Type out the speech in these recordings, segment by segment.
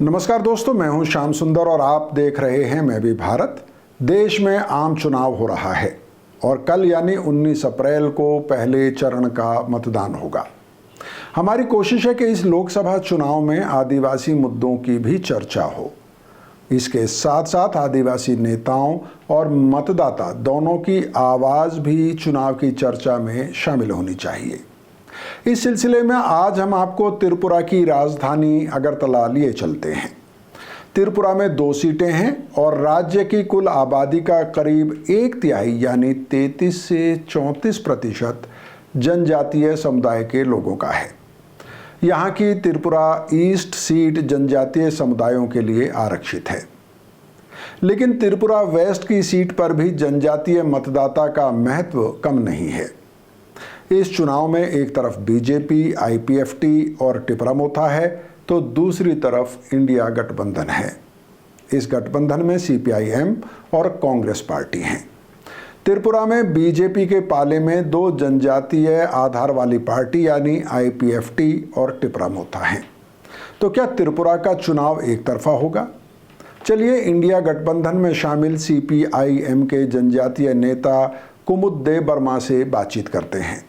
नमस्कार दोस्तों, मैं हूं श्याम सुंदर और आप देख रहे हैं मैं भी भारत। देश में आम चुनाव हो रहा है और कल यानी 19 अप्रैल को पहले चरण का मतदान होगा। हमारी कोशिश है कि इस लोकसभा चुनाव में आदिवासी मुद्दों की भी चर्चा हो। इसके साथ साथ आदिवासी नेताओं और मतदाता दोनों की आवाज़ भी चुनाव की चर्चा में शामिल होनी चाहिए। इस सिलसिले में आज हम आपको त्रिपुरा की राजधानी अगरतला लिए चलते हैं। त्रिपुरा में 2 सीटें हैं और राज्य की कुल आबादी का करीब 1/3 यानी 33 से 34% जनजातीय समुदाय के लोगों का है। यहाँ की त्रिपुरा ईस्ट सीट जनजातीय समुदायों के लिए आरक्षित है, लेकिन त्रिपुरा वेस्ट की सीट पर भी जनजातीय मतदाता का महत्व कम नहीं है। इस चुनाव में एक तरफ बीजेपी, आईपीएफटी और टिपरामोथा है तो दूसरी तरफ इंडिया गठबंधन है। इस गठबंधन में सीपीआईएम और कांग्रेस पार्टी हैं। त्रिपुरा में बीजेपी के पाले में 2 जनजातीय आधार वाली पार्टी यानी आईपीएफटी और टिपरामोथा हैं। तो क्या त्रिपुरा का चुनाव एक तरफा होगा? चलिए इंडिया गठबंधन में शामिल सीपीआईएम के जनजातीय नेता कुमुद देव वर्मा से बातचीत करते हैं।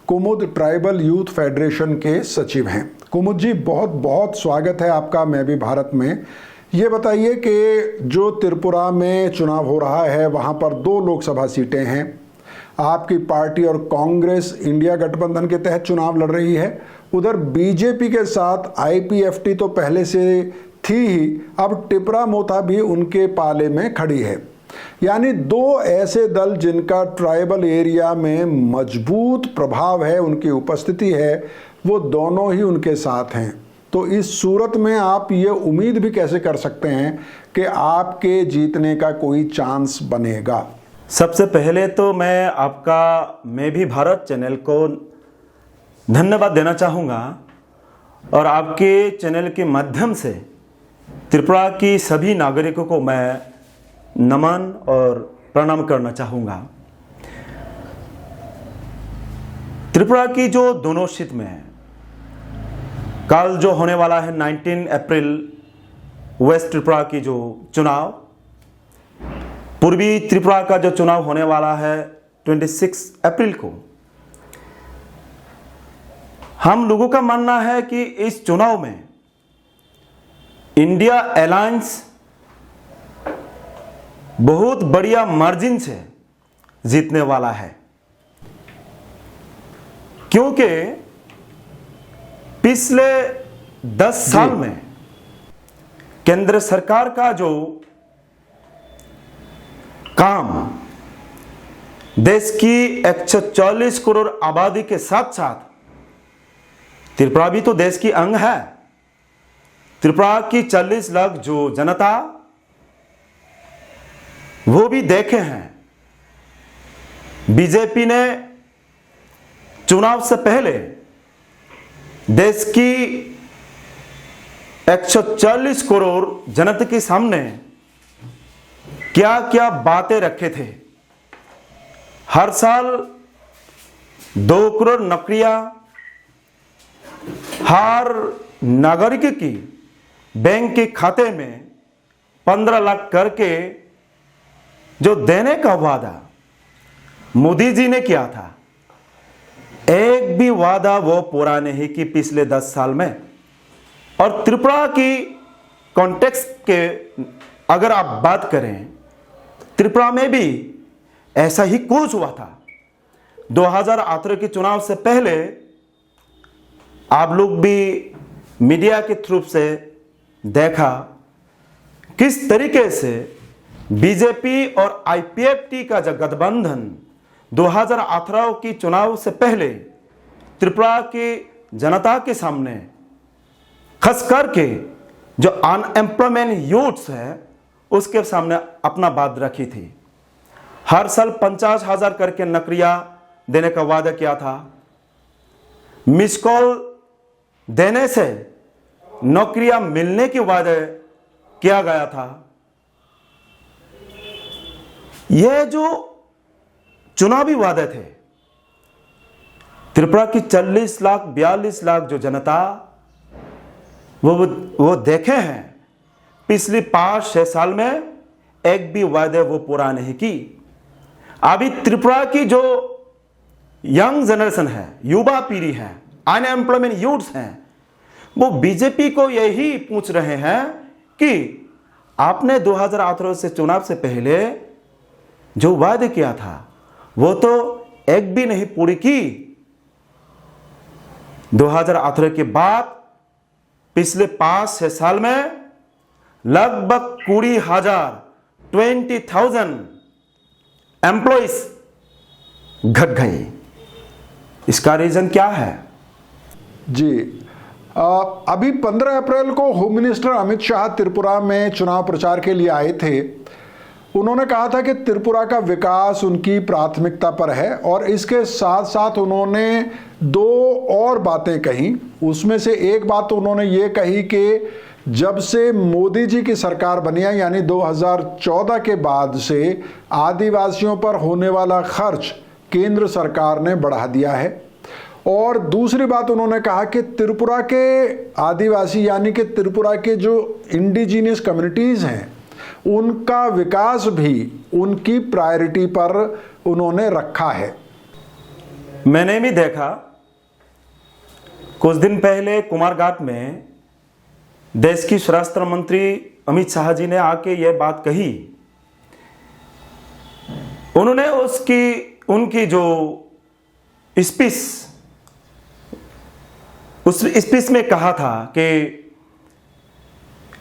कुमुद ट्राइबल यूथ फेडरेशन के सचिव हैं। कुमुद जी, बहुत बहुत स्वागत है आपका मैं भी भारत में। ये बताइए कि जो त्रिपुरा में चुनाव हो रहा है वहाँ पर 2 लोकसभा सीटें हैं। आपकी पार्टी और कांग्रेस इंडिया गठबंधन के तहत चुनाव लड़ रही है। उधर बीजेपी के साथ आईपीएफटी तो पहले से थी ही, अब टिपरामोथा भी उनके पाले में खड़ी है। यानी 2 ऐसे दल जिनका ट्राइबल एरिया में मजबूत प्रभाव है, उनकी उपस्थिति है, वो दोनों ही उनके साथ हैं। तो इस सूरत में आप ये उम्मीद भी कैसे कर सकते हैं कि आपके जीतने का कोई चांस बनेगा? सबसे पहले तो मैं आपका मैं भी भारत चैनल को धन्यवाद देना चाहूँगा और आपके चैनल के माध्यम से त्रिपुरा की सभी नागरिकों को मैं नमन और प्रणाम करना चाहूँगा। त्रिपुरा की जो दोनों सीट में है, कल जो होने वाला है 19 अप्रैल वेस्ट त्रिपुरा की जो चुनाव, पूर्वी त्रिपुरा का जो चुनाव होने वाला है 26 अप्रैल को। हम लोगों का मानना है कि इस चुनाव में इंडिया अलायंस बहुत बढ़िया मार्जिन से जीतने वाला है, क्योंकि पिछले 10 साल में केंद्र सरकार का जो काम देश की 140 करोड़ आबादी के साथ साथ त्रिपुरा भी तो देश की अंग है। त्रिपुरा की 40 लाख जो जनता वो भी देखे हैं। बीजेपी ने चुनाव से पहले देश की 140 करोड़ जनता के सामने क्या क्या बातें रखे थे। हर साल 2 करोड़ नौकरियां हर नागरिक की बैंक के खाते में 15 लाख करके जो देने का वादा मोदी जी ने किया था, एक भी वादा वो पूरा नहीं की पिछले 10 साल में। और त्रिपुरा की कॉन्टेक्स्ट के अगर आप बात करें, त्रिपुरा में भी ऐसा ही कुछ हुआ था। 2018 के चुनाव से पहले आप लोग भी मीडिया के थ्रू से देखा किस तरीके से बीजेपी और आईपीएफटी का जो गठबंधन 2018 की चुनाव से पहले त्रिपुरा की जनता के सामने खास करके जो अनएम्प्लॉयमेंट यूथ्स है उसके सामने अपना बात रखी थी। हर साल 50,000 करके नौकरियां देने का वादा किया था। मिस कॉल देने से नौकरियां मिलने के वादे किया गया था। यह जो चुनावी वादे थे, त्रिपुरा की 40 लाख 42 लाख जो जनता वो देखे हैं पिछले 5-6 साल में एक भी वायदे वो पूरा नहीं की। अभी त्रिपुरा की जो यंग जनरेशन है, युवा पीढ़ी है, अनएम्प्लॉयमेंट यूथ्स हैं, वो बीजेपी को यही पूछ रहे हैं कि आपने 2018 से चुनाव से पहले जो वादे किया था वो तो एक भी नहीं पूरी की। 2018 के बाद पिछले 5-6 साल में लगभग 20,000 एम्प्लॉइज घट गए। इसका रीजन क्या है? जी, अभी 15 अप्रैल को होम मिनिस्टर अमित शाह त्रिपुरा में चुनाव प्रचार के लिए आए थे। उन्होंने कहा था कि त्रिपुरा का विकास उनकी प्राथमिकता पर है और इसके साथ साथ उन्होंने 2 और बातें कही। उसमें से एक बात उन्होंने ये कही कि जब से मोदी जी की सरकार बनी है, यानी 2014 के बाद से आदिवासियों पर होने वाला खर्च केंद्र सरकार ने बढ़ा दिया है। और दूसरी बात उन्होंने कहा कि त्रिपुरा के आदिवासी यानी कि त्रिपुरा के जो इंडिजिनियस कम्युनिटीज़ हैं उनका विकास भी उनकी प्रायोरिटी पर उन्होंने रखा है। मैंने भी देखा कुछ दिन पहले कुमारघाट में देश की स्वराष्ट्र मंत्री अमित शाह जी ने आके यह बात कही। उन्होंने उनकी जो स्पीच, उस स्पीच में कहा था कि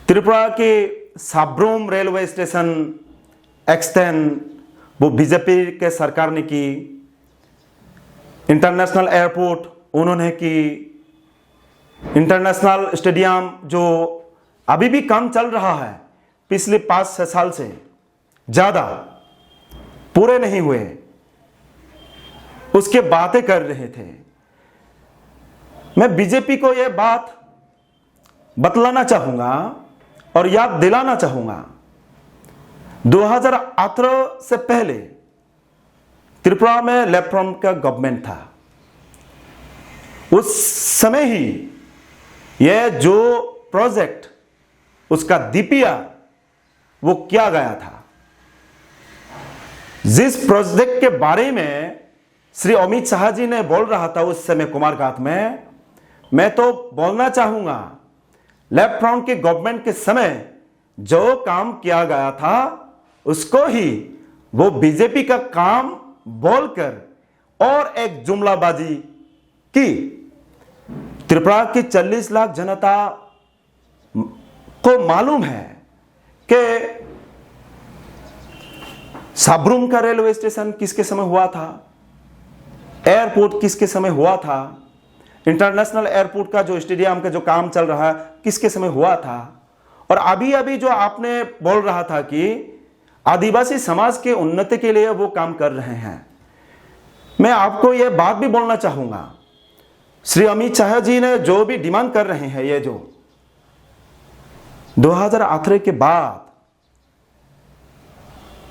त्रिपुरा के साब्रूम रेलवे स्टेशन एक्सटेंड वो बीजेपी के सरकार ने की, इंटरनेशनल एयरपोर्ट उन्होंने की, इंटरनेशनल स्टेडियम जो अभी भी काम चल रहा है पिछले 5-6 साल से ज्यादा पूरे नहीं हुए, उसके बातें कर रहे थे। मैं बीजेपी को यह बात बतलाना चाहूंगा और याद दिलाना चाहूंगा, 2018 से पहले त्रिपुरा में लेफ्ट फ्रंट का गवर्नमेंट था। उस समय ही यह जो प्रोजेक्ट उसका डीपीआर वो किया गया था। जिस प्रोजेक्ट के बारे में श्री अमित शाह जी ने बोल रहा था उस समय कुमारघाट में, मैं तो बोलना चाहूंगा लेफ्ट फ्रंट के गवर्नमेंट के समय जो काम किया गया था उसको ही वो बीजेपी का काम बोलकर और एक जुमलाबाजी की। त्रिपुरा की 40 लाख जनता को मालूम है कि साब्रूम का रेलवे स्टेशन किसके समय हुआ था, एयरपोर्ट किसके समय हुआ था, इंटरनेशनल एयरपोर्ट का जो स्टेडियम का जो काम चल रहा है किसके समय हुआ था। और अभी अभी जो आपने बोल रहा था कि आदिवासी समाज के उन्नति के लिए वो काम कर रहे हैं, मैं आपको यह बात भी बोलना चाहूंगा, श्री अमित शाह जी ने जो भी डिमांड कर रहे हैं, ये जो 2018 के बाद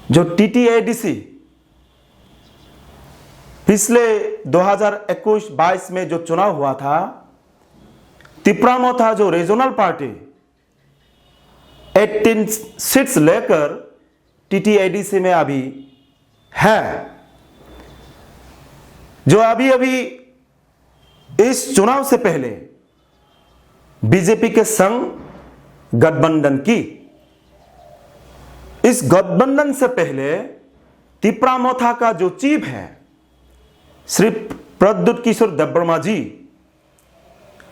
जो टीटीएडीसी पिछले 2021-22 में जो चुनाव हुआ था, त्रिपुरा में था जो रीजनल पार्टी 18 सीट्स लेकर टीटीएडीसी में अभी है। जो अभी अभी इस चुनाव से पहले बीजेपी के संग गठबंधन की, इस गठबंधन से पहले त्रिपुरा मोथा का जो चीफ है श्री प्रद्युत किशोर देबबर्मा जी,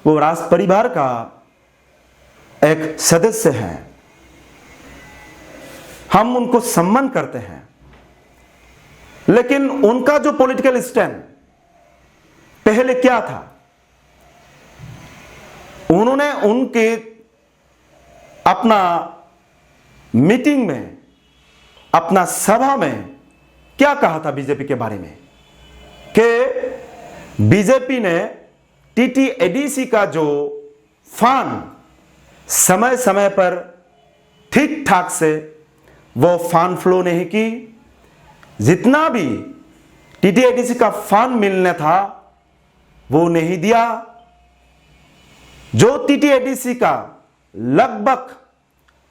वो राज परिवार का एक सदस्य हैं। हम उनको सम्मान करते हैं, लेकिन उनका जो पॉलिटिकल स्टैंड पहले क्या था, उन्होंने उनके अपना मीटिंग में, अपना सभा में क्या कहा था बीजेपी के बारे में कि बीजेपी ने टीटीएडीसी का जो फंड समय समय पर ठीक ठाक से वो फंड फ्लो नहीं की। जितना भी टीटीएडीसी का फंड मिलने था वो नहीं दिया। जो टीटीएडीसी का लगभग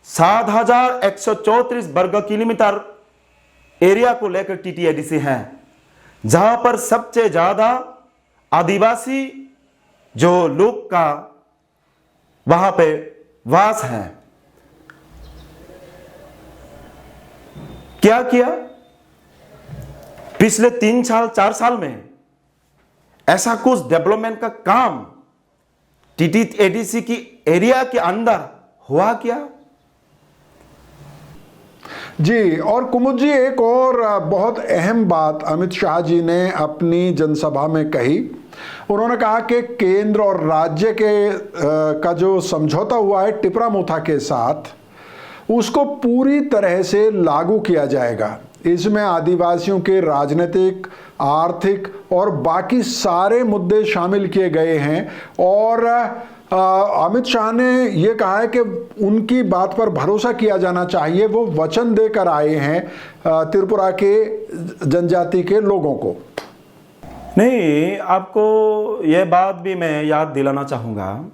7,134 वर्ग किलोमीटर एरिया को लेकर टीटीएडीसी है, जहां पर सबसे ज्यादा आदिवासी जो लोग का वहां पे वास है। क्या किया पिछले 3 साल 4 साल में? ऐसा कुछ डेवलपमेंट का काम टीटीएडीसी की एरिया के अंदर हुआ क्या? जी, और कुमुद जी, एक और बहुत अहम बात अमित शाह जी ने अपनी जनसभा में कही। उन्होंने कहा कि केंद्र और राज्य का जो समझौता हुआ है टिपरामुथा के साथ, उसको पूरी तरह से लागू किया जाएगा। इसमें आदिवासियों के राजनीतिक, आर्थिक और बाकी सारे मुद्दे शामिल किए गए हैं। और अमित शाह ने यह कहा है कि उनकी बात पर भरोसा किया जाना चाहिए। वो वचन देकर आए हैं त्रिपुरा के जनजाति के लोगों को। नहीं, आपको यह बात भी मैं याद दिलाना चाहूँगा,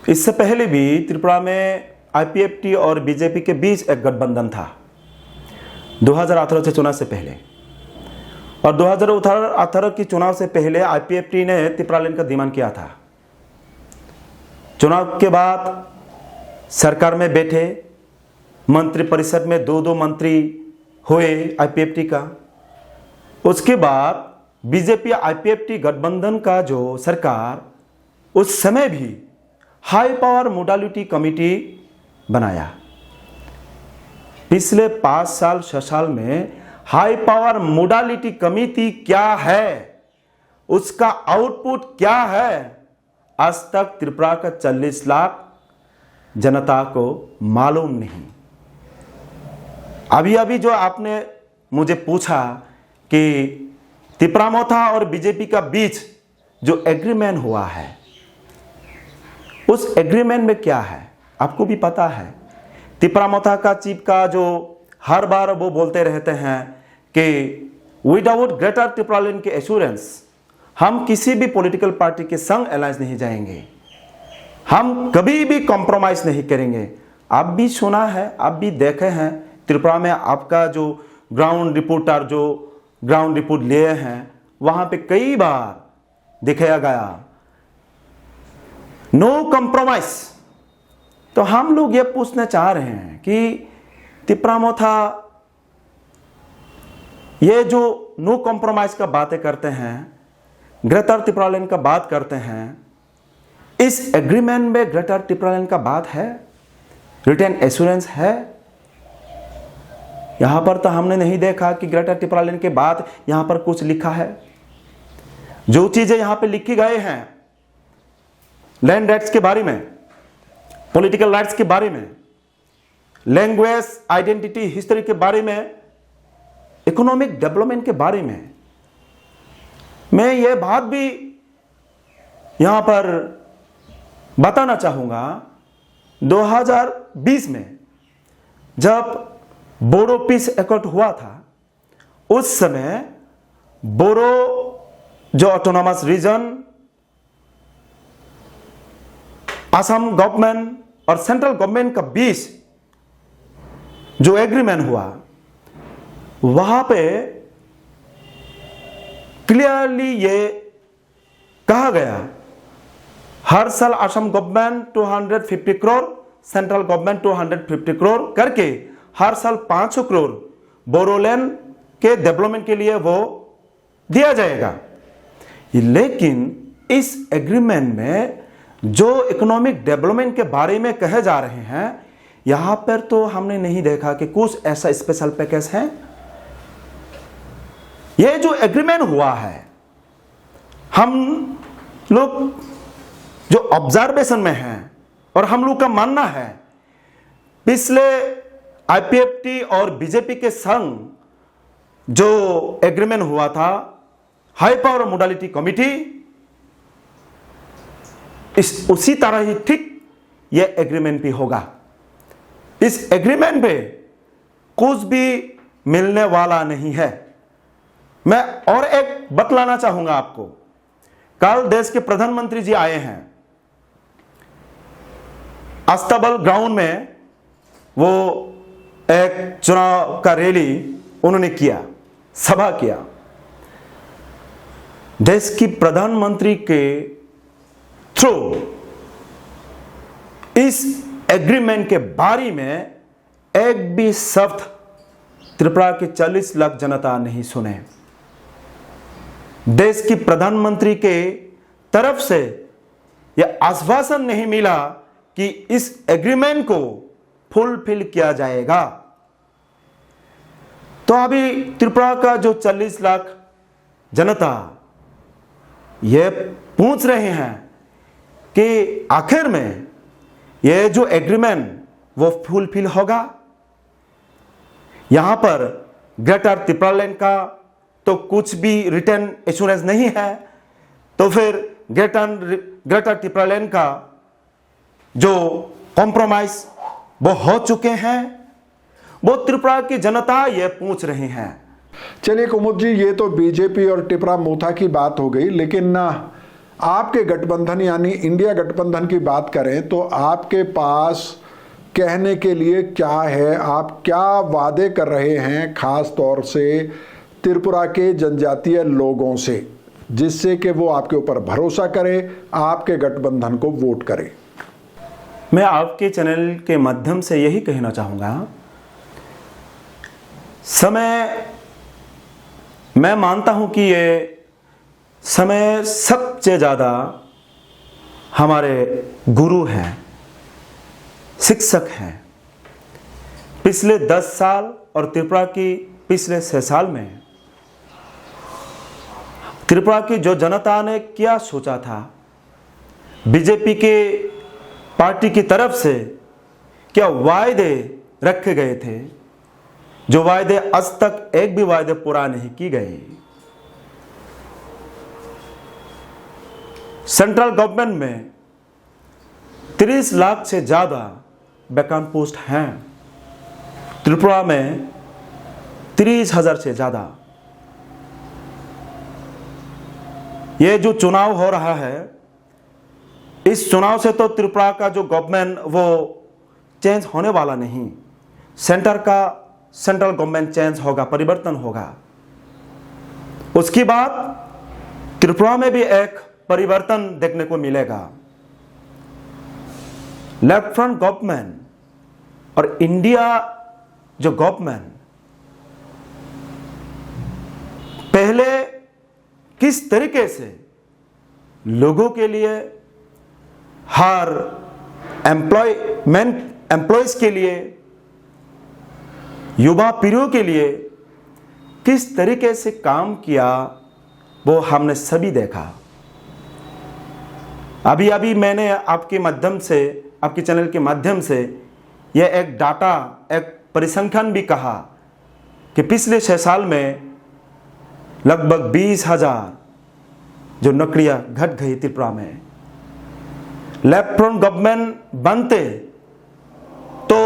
इससे पहले भी त्रिपुरा में आईपीएफटी और बीजेपी के बीच एक गठबंधन था 2018 के चुनाव से पहले। और 2018 की चुनाव से पहले आईपीएफटी ने त्रिपुरा लैंड का डिमांड किया था। चुनाव के बाद सरकार में बैठे, मंत्रिपरिषद में 2 मंत्री हुए आईपीएफटी का। उसके बाद बीजेपी आईपीएफटी गठबंधन का जो सरकार, उस समय भी हाई पावर मोडालिटी कमिटी बनाया। पिछले 5 साल 6 साल में हाई पावर मोडालिटी कमिटी क्या है, उसका आउटपुट क्या है, आज तक त्रिपुरा का 40 लाख जनता को मालूम नहीं। अभी अभी जो आपने मुझे पूछा कि टिपरामुथा और बीजेपी का बीच जो एग्रीमेंट हुआ है, उस एग्रीमेंट में क्या है आपको भी पता है। टिपरामुथा का चीफ का जो हर बार वो बोलते रहते हैं कि विदाउट ग्रेटर त्रिपुरा लैंड के एश्योरेंस हम किसी भी पॉलिटिकल पार्टी के संग अलायंस नहीं जाएंगे, हम कभी भी कॉम्प्रोमाइज नहीं करेंगे। आप भी सुना है, आप भी देखे हैं, त्रिपुरा में आपका जो ग्राउंड रिपोर्टर जो ग्राउंड रिपोर्ट लिए हैं, वहां पे कई बार दिखाया गया नो कॉम्प्रोमाइज। तो हम लोग ये पूछना चाह रहे हैं कि टिपरामुथा ये जो नो कॉम्प्रोमाइज का बातें करते हैं, ग्रेटर त्रिपुरा लैंड का बात करते हैं, इस एग्रीमेंट में ग्रेटर त्रिपुरा लैंड का बात है, रिटर्न एश्योरेंस है? यहां पर तो हमने नहीं देखा कि ग्रेटर त्रिपुरा लैंड के बाद यहां पर कुछ लिखा है। जो चीजें यहां पे लिखी गए हैं लैंड राइट्स के बारे में, पॉलिटिकल राइट्स के बारे में, लैंग्वेज आइडेंटिटी हिस्ट्री के बारे में, इकोनॉमिक डेवलपमेंट के बारे में, मैं ये बात भी यहां पर बताना चाहूंगा। 2020 में जब बोडो पीस एकॉर्ड हुआ था, उस समय बोडो जो ऑटोनॉमस रीजन, असम गवर्नमेंट और सेंट्रल गवर्नमेंट का बीच जो एग्रीमेंट हुआ, वहां पे क्लियरली ये कहा गया हर साल Assam government 250 crore, central government 250 crore करके हर साल 500 करोड़ बोडोलैंड के डेवलपमेंट के लिए वो दिया जाएगा। लेकिन इस एग्रीमेंट में जो इकोनॉमिक डेवलपमेंट के बारे में कहे जा रहे हैं, यहां पर तो हमने नहीं देखा कि कुछ ऐसा स्पेशल पैकेज है। यह जो एग्रीमेंट हुआ है, हम लोग जो ऑब्जर्वेशन में हैं और हम लोग का मानना है, पिछले आईपीएफटी और बीजेपी के संग जो एग्रीमेंट हुआ था हाई पावर मोडालिटी कमिटी, उसी तरह ही ठीक यह एग्रीमेंट भी होगा। इस एग्रीमेंट पे कुछ भी मिलने वाला नहीं है। मैं और एक बतलाना चाहूंगा आपको। कल देश के प्रधानमंत्री जी आए हैं अस्तबल ग्राउंड में वो एक चुनाव का रैली उन्होंने किया, सभा किया। देश की प्रधानमंत्री के थ्रू इस एग्रीमेंट के बारे में एक भी शब्द त्रिपुरा के 40 लाख जनता नहीं सुने। देश की प्रधानमंत्री के तरफ से यह आश्वासन नहीं मिला कि इस एग्रीमेंट को फुलफिल किया जाएगा। तो अभी त्रिपुरा का जो 40 लाख जनता ये पूछ रहे हैं कि आखिर में ये जो एग्रीमेंट वो फुलफिल होगा। यहां पर ग्रेटर त्रिपुरालैंड का तो कुछ भी रिटर्न एश्योरेंस नहीं है, तो फिर ग्रेटर त्रिपुरालैंड का जो कॉम्प्रोमाइज वो हो चुके हैं, वो त्रिपुरा की जनता ये पूछ रही हैं। चलिए कुमुद जी, ये तो बीजेपी और टिपरा मोथा की बात हो गई, लेकिन आपके गठबंधन यानी इंडिया गठबंधन की बात करें तो आपके पास कहने के लिए क्या है? आप क्या वादे कर रहे हैं खास तौर से त्रिपुरा के जनजातीय लोगों से, जिससे कि वो आपके ऊपर भरोसा करें, आपके गठबंधन को वोट करें? मैं आपके चैनल के माध्यम से यही कहना चाहूंगा, समय मैं मानता हूं कि ये समय सबसे ज़्यादा हमारे गुरु हैं, शिक्षक हैं। पिछले 10 साल और त्रिपुरा की पिछले 6 साल में त्रिपुरा की जो जनता ने क्या सोचा था, बीजेपी के पार्टी की तरफ से क्या वायदे रखे गए थे, जो वायदे आज तक एक भी वायदे पूरा नहीं की गए। सेंट्रल गवर्नमेंट में 30 लाख से ज्यादा वैकेंट पोस्ट हैं, त्रिपुरा में 30,000 से ज्यादा। ये जो चुनाव हो रहा है, इस चुनाव से तो त्रिपुरा का जो गवर्नमेंट वो चेंज होने वाला नहीं। सेंट्रल गवर्नमेंट चेंज होगा, परिवर्तन होगा। उसके बाद त्रिपुरा में भी एक परिवर्तन देखने को मिलेगा। लेफ्ट फ्रंट गवर्नमेंट और इंडिया जो गवर्नमेंट पहले किस तरीके से लोगों के लिए, हर एम्प्लॉयज के लिए, युवा पीढ़ियों के लिए किस तरीके से काम किया, वो हमने सभी देखा। अभी मैंने आपके माध्यम से, आपके चैनल के माध्यम से यह एक डाटा, एक परिसंख्यान भी कहा कि पिछले 6 साल में लगभग 20,000 जो नौकरियां घट गई त्रिपुरा में। लेफ्ट फ्रंट गवर्नमेंट बनते तो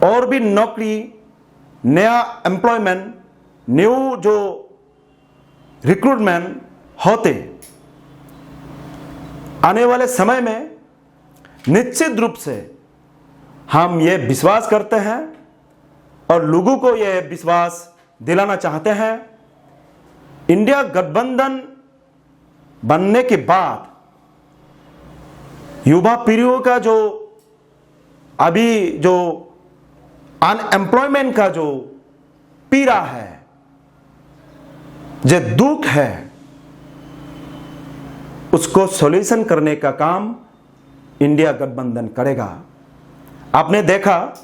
और भी नौकरी, नया एम्प्लॉयमेंट, न्यू जो रिक्रूटमेंट होते। आने वाले समय में निश्चित रूप से हम ये विश्वास करते हैं और लोगों को ये विश्वास दिलाना चाहते हैं, इंडिया गठबंधन बनने के बाद युवा पीढ़ियों का जो अभी जो अनएम्प्लॉयमेंट का जो पीड़ा है, जो दुख है, उसको सॉल्यूशन करने का काम इंडिया गठबंधन करेगा। आपने देखा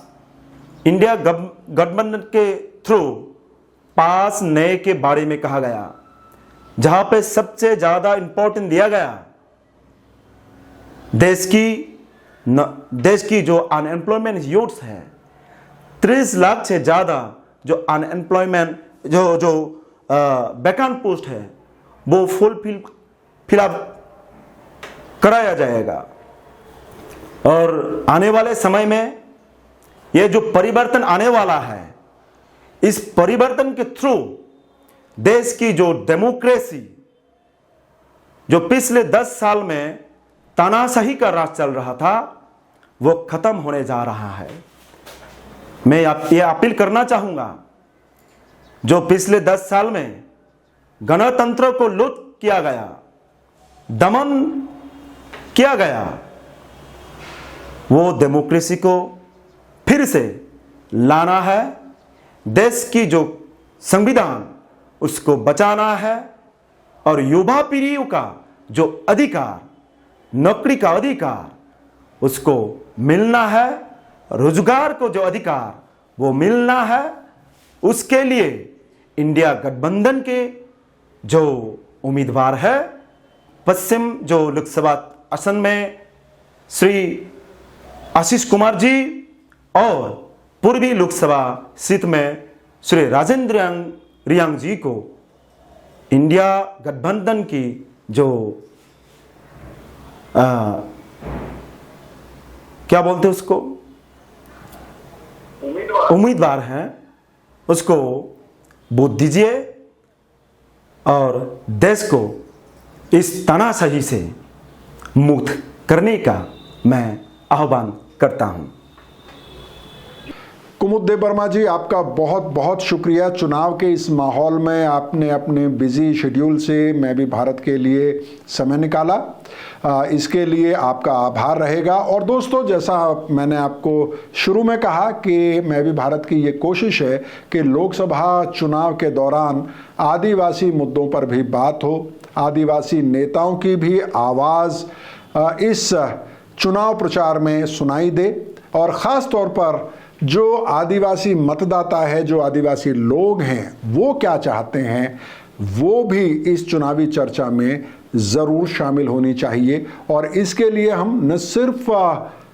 इंडिया गठबंधन के थ्रू 5 नए के बारे में कहा गया, जहां पे सबसे ज्यादा इंपॉर्टेंस दिया गया देश की जो अनएम्प्लॉयमेंट यूथ्स है, 30 लाख से ज्यादा जो अनएम्प्लॉयमेंट जो वैकेंट पोस्ट है वो फिलअप कराया जाएगा। और आने वाले समय में ये जो परिवर्तन आने वाला है, इस परिवर्तन के थ्रू देश की जो डेमोक्रेसी, जो पिछले 10 साल में तानाशाही का राज चल रहा था, वो खत्म होने जा रहा है। मैं ये अपील करना चाहूंगा, जो पिछले 10 साल में गणतंत्र को लुट किया गया, दमन किया गया, वो डेमोक्रेसी को फिर से लाना है। देश की जो संविधान उसको बचाना है और युवा पीढ़ियों का जो अधिकार, नौकरी का अधिकार उसको मिलना है, रोजगार को जो अधिकार वो मिलना है। उसके लिए इंडिया गठबंधन के जो उम्मीदवार है, पश्चिम जो लोकसभा आसन में श्री आशीष कुमार जी और पूर्वी लोकसभा सीट में श्री राजेंद्र रियांग जी को इंडिया गठबंधन की जो क्या बोलते हैं उसको, उम्मीदवार हैं, उसको वोट दीजिए और देश को इस तानाशाही से मुक्त करने का मैं आह्वान करता हूं। कुमुद वर्मा जी, आपका बहुत बहुत शुक्रिया। चुनाव के इस माहौल में आपने अपने बिजी शेड्यूल से मैं भी भारत के लिए समय निकाला, इसके लिए आपका आभार रहेगा। और दोस्तों, जैसा मैंने आपको शुरू में कहा कि मैं भी भारत की ये कोशिश है कि लोकसभा चुनाव के दौरान आदिवासी मुद्दों पर भी बात हो, आदिवासी नेताओं की भी आवाज़ इस चुनाव प्रचार में सुनाई दे, और ख़ास तौर पर जो आदिवासी मतदाता है, जो आदिवासी लोग हैं, वो क्या चाहते हैं, वो भी इस चुनावी चर्चा में ज़रूर शामिल होनी चाहिए। और इसके लिए हम न सिर्फ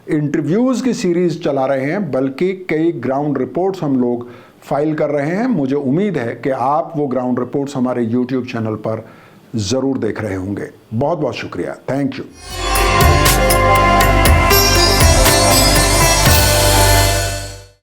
इंटरव्यूज़ की सीरीज़ चला रहे हैं, बल्कि कई ग्राउंड रिपोर्ट्स हम लोग फाइल कर रहे हैं। मुझे उम्मीद है कि आप वो ग्राउंड रिपोर्ट्स हमारे YouTube चैनल पर ज़रूर देख रहे होंगे। बहुत बहुत शुक्रिया। Thank you.